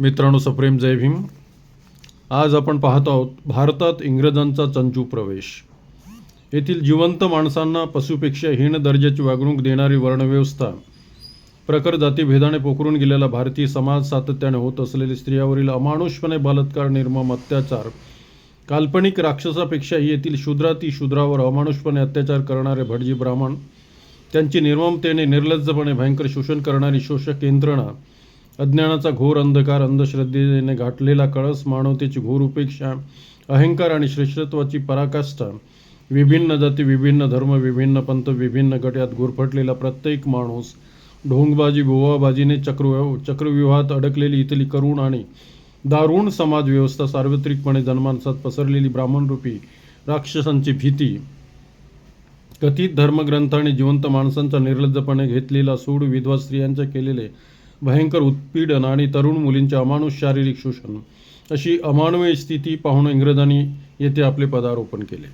मित्रांनो, सप्रेम जय भीम. आज आपण पाहत आहोत भारतात इंग्रजांचा चंचू प्रवेश. येथील जिवंत माणसांना पशुपेक्षा हीन दर्जाची वागणूक देणारी वर्णव्यवस्था, प्रखर जातीभेदाने पोखरून गेलेला भारतीय समाज, सातत्याने होत असलेले स्त्रियावरील अमानुषपणे बलात्कार, निर्मम अत्याचार, काल्पनिक राक्षसापेक्षाही येथील शूद्राती शूद्रावर अमानुषपणे अत्याचार करणारे भटजी ब्राह्मण, त्यांची निर्ममतेने निर्लज्जपणे भयंकर शोषण करणारी शोषक यंत्रणा, अज्ञानाचा घोर अंधकार, अंधश्रद्धेने गाठलेला कळस, मानवतेची घोर उपेक्षा, अहंकार आणि श्रेष्ठत्वाची पराकाष्ठा, विभिन्न जाती, विभिन्न धर्म, विभिन्न पंथ, विभिन्न गट यात गुरफटलेला प्रत्येक माणूस, ढोंगबाजी, बोवाबाजीने चक्रव्यूहात अडकलेली इथली करुण आणि दारुण समाज व्यवस्था, सार्वत्रिकपणे जनमानसात पसरलेली ब्राह्मणरूपी राक्षसांची भीती, कथित धर्मग्रंथाने जिवंत माणसांचा निर्लज्जपणे घेतलेला सूड, विधवा स्त्रियांचे केलेले भयंकर उत्पीडन आणि तरुण मुलींचे अमानुष शारीरिक शोषण, अशी अमानवीय स्थिती पाहून इंग्रजांनी येथे आपले पदारोपण केले.